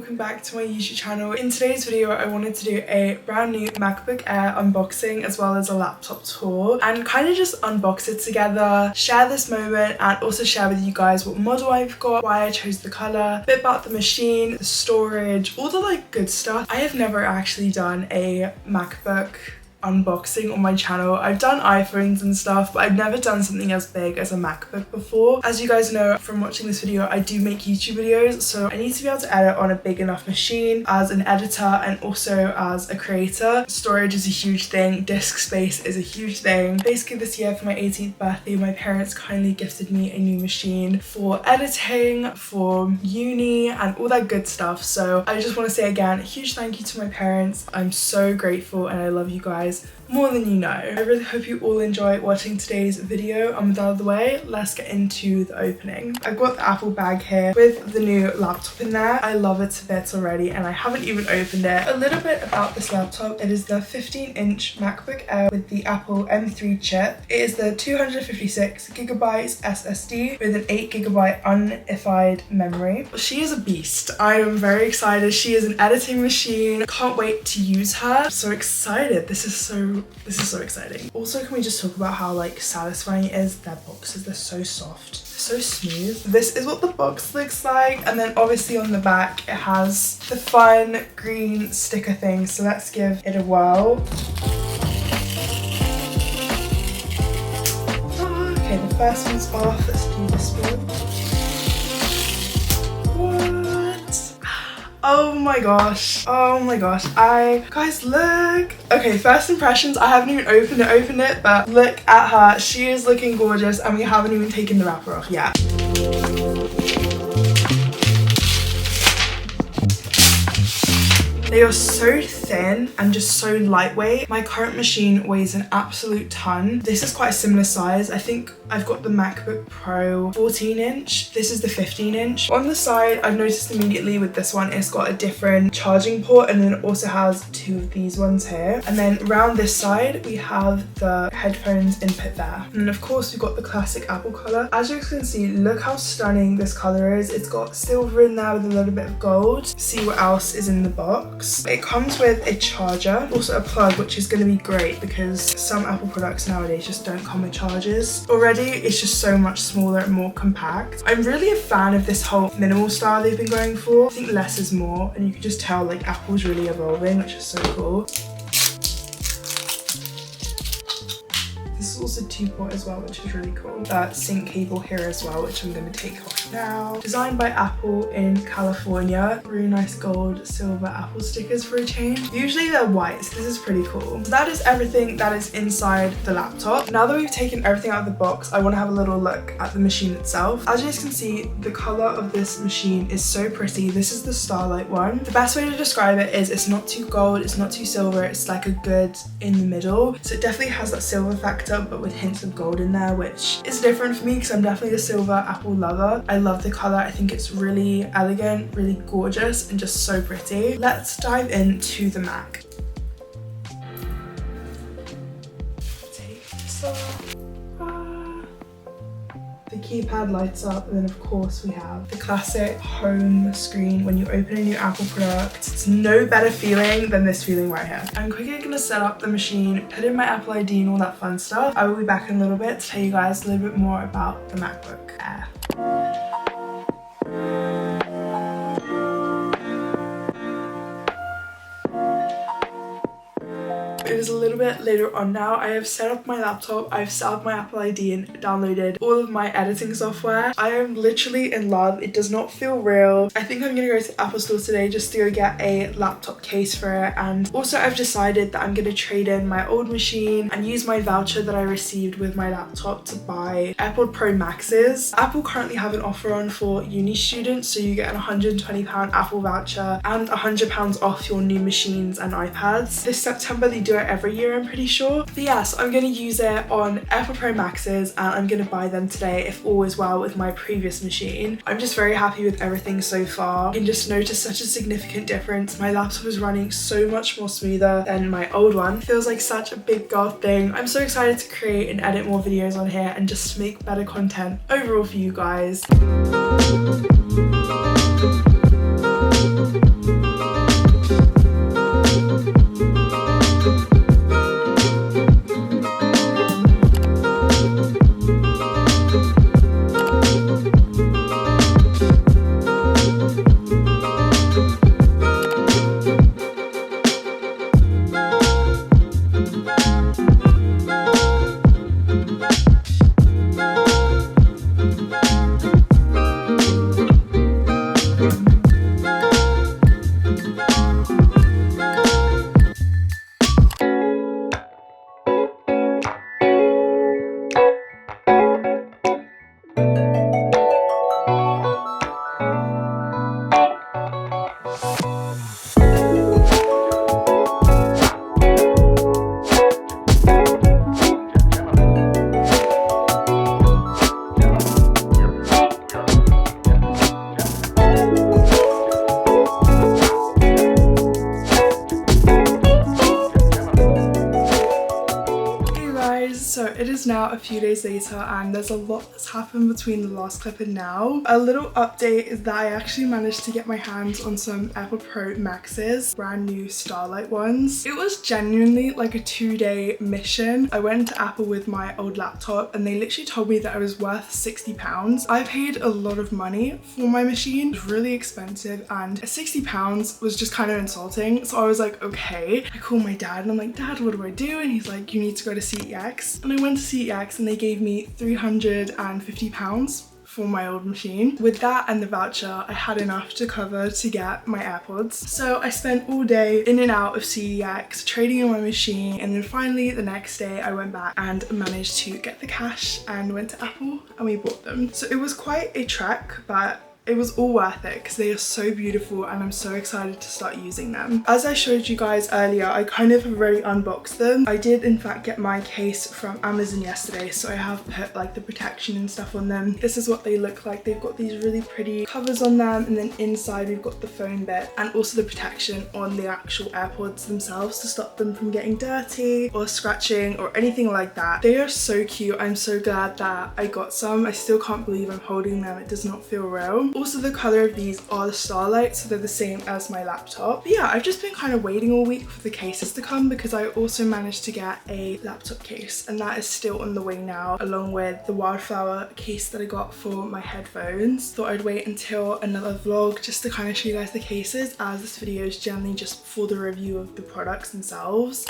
welcome back to my YouTube channel. In today's video I wanted to do a brand new MacBook Air unboxing as well as a laptop tour and kind of just unbox it together, share this moment and also share with you guys what model I've got, why I chose the colour, a bit about the machine, the storage, all the like good stuff. I have never actually done a MacBook unboxing on my channel. I've done iPhones and stuff, but I've never done something as big as a MacBook before. As you guys know from watching this video, I do make YouTube videos, so I need to be able to edit on a big enough machine as an editor and also as a creator. Storage is a huge thing, disk space is a huge thing. Basically this year for my 18th birthday, my parents kindly gifted me a new machine for editing, for uni and all that good stuff. So I just want to say again, a huge thank you to my parents. I'm so grateful and I love you guys more than you know. I really hope you all enjoy watching today's video, and with that out of the way, let's get into the opening. I've got the Apple bag here with the new laptop in there. I love it to bits already and I haven't even opened it. A little bit about this laptop: it is the 15-inch MacBook Air with the Apple M3 chip. It is the 256GB SSD with an 8GB unified memory. She is a beast. I am very excited. She is an editing machine. Can't wait to use her. So excited. This is so exciting. Also, can we just talk about how like satisfying it is? Their boxes, they're so soft, so smooth. This is what the box looks like, and then obviously on the back it has the fun green sticker thing, so let's give it a whirl. Okay, the first one's off. Let's do this one. Oh my gosh, guys, look. Okay, first impressions, I haven't even opened it, but look at her. She is looking gorgeous and we haven't even taken the wrapper off yet. They are so thin and just so lightweight. My current machine weighs an absolute ton. This is quite a similar size. I think I've got the MacBook Pro 14-inch. This is the 15-inch. On the side, I've noticed immediately with this one, it's got a different charging port, and then it also has two of these ones here. And then around this side, we have the headphones input there. And then of course, we've got the classic Apple color. As you can see, look how stunning this color is. It's got silver in there with a little bit of gold. See what else is in the box. It comes with a charger, also a plug, which is going to be great because some Apple products nowadays just don't come with chargers. Already, it's just so much smaller and more compact. I'm really a fan of this whole minimal style they've been going for. I think less is more, and you can just tell like Apple's really evolving, which is so cool. This is also 2-port as well, which is really cool. Sync cable here as well, which I'm going to take off now. Designed by Apple in California. Really nice gold, silver Apple stickers for a change. Usually they're white, so this is pretty cool. So that is everything that is inside the laptop. Now that we've taken everything out of the box, I want to have a little look at the machine itself. As you guys can see, the color of this machine is so pretty. This is the Starlight one. The best way to describe it is it's not too gold, it's not too silver, it's like a good in the middle. So it definitely has that silver factor, but with hints of gold in there, which is different for me because I'm definitely a silver Apple lover. I love the color. I think it's really elegant, really gorgeous, and just so pretty. Let's dive into the Mac. Take this off. The keypad lights up, and then of course we have the classic home screen when you open a new Apple product. It's no better feeling than this feeling right here. I'm quickly gonna set up the machine, put in my Apple ID and all that fun stuff. I will be back in a little bit to tell you guys a little bit more about the MacBook Air. It is a little bit later on now. I have set up my laptop, I've set up my Apple ID and downloaded all of my editing software. I am literally in love. It does not feel real. I think I'm gonna go to the Apple store today just to go get a laptop case for it, and also I've decided that I'm gonna trade in my old machine and use my voucher that I received with my laptop to buy AirPod Pro Maxes. Apple currently have an offer on for uni students, so you get an £120 Apple voucher and £100 off your new machines and iPads. This September they do it every year, I'm pretty sure. But yeah, so I'm going to use it on AirPod Pro Maxes and I'm going to buy them today if all is well with my previous machine. I'm just very happy with everything so far. You can just notice such a significant difference. My laptop is running so much more smoother than my old one. It feels like such a big girl thing. I'm so excited to create and edit more videos on here and just make better content overall for you guys. So it is now a few days later and there's a lot that's happened between the last clip and now. A little update is that I actually managed to get my hands on some AirPod Maxes, brand new Starlight ones. It was genuinely like a 2-day mission. I went to Apple with my old laptop and they literally told me that I was worth £60. I paid a lot of money for my machine. It was really expensive and £60 was just kind of insulting. So I was like, okay. I called my dad and I'm like, Dad, what do I do? And he's like, you need to go to CEX. And I went to CEX and they gave me £350 for my old machine. With that and the voucher, I had enough to cover to get my AirPods. So I spent all day in and out of CEX trading in my machine, and then finally the next day I went back and managed to get the cash and went to Apple and we bought them. So it was quite a trek, but it was all worth it because they are so beautiful and I'm so excited to start using them. As I showed you guys earlier, I kind of have already unboxed them. I did in fact get my case from Amazon yesterday, so I have put like the protection and stuff on them. This is what they look like. They've got these really pretty covers on them, and then inside we've got the phone bit and also the protection on the actual AirPods themselves to stop them from getting dirty or scratching or anything like that. They are so cute. I'm so glad that I got some. I still can't believe I'm holding them. It does not feel real. Also, the color of these are the Starlight, so they're the same as my laptop. But yeah, I've just been kind of waiting all week for the cases to come because I also managed to get a laptop case, and that is still on the way now, along with the Wildflower case that I got for my headphones. Thought I'd wait until another vlog just to kind of show you guys the cases, as this video is generally just for the review of the products themselves.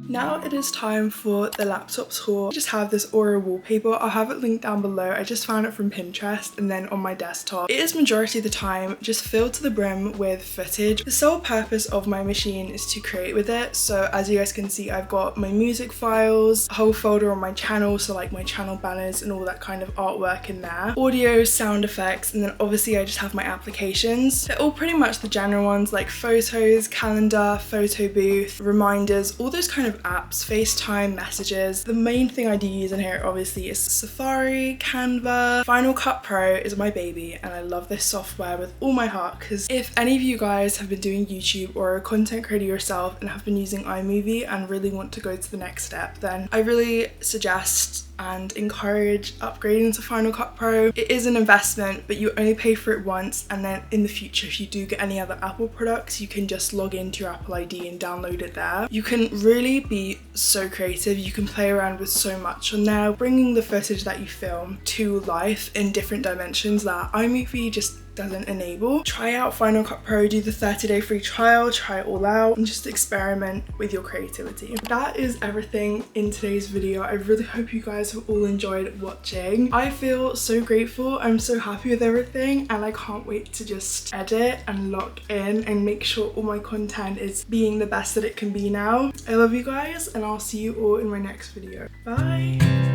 Now it is time for the laptop tour. I just have this Aura wallpaper. I'll have it linked down below. I just found it from Pinterest and then on my desktop. It is majority of the time just filled to the brim with footage. The sole purpose of my machine is to create with it. So as you guys can see, I've got my music files, a whole folder on my channel, so like my channel banners and all that kind of artwork in there. Audio, sound effects, and then obviously I just have my applications. They're all pretty much the general ones like photos, calendar, photo booth, reminders, all those kind of apps, FaceTime, messages. The main thing I do use in here obviously is Safari, Canva. Final Cut Pro is my baby and I love this software with all my heart, because if any of you guys have been doing YouTube or are a content creator yourself and have been using iMovie and really want to go to the next step, then I really suggest and encourage upgrading to Final Cut Pro. It is an investment, but you only pay for it once, and then in the future if you do get any other Apple products, you can just log into your Apple ID and download it there. You can really be so creative. You can play around with so much on there, bringing the footage that you film to life in different dimensions that iMovie just doesn't enable. Try out Final Cut Pro, do the 30-day free trial, try it all out and just experiment with your creativity. That is everything in today's video. I really hope you guys have all enjoyed watching. I feel so grateful. I'm so happy with everything and I can't wait to just edit and lock in and make sure all my content is being the best that it can be now. I love you guys and I'll see you all in my next video. Bye!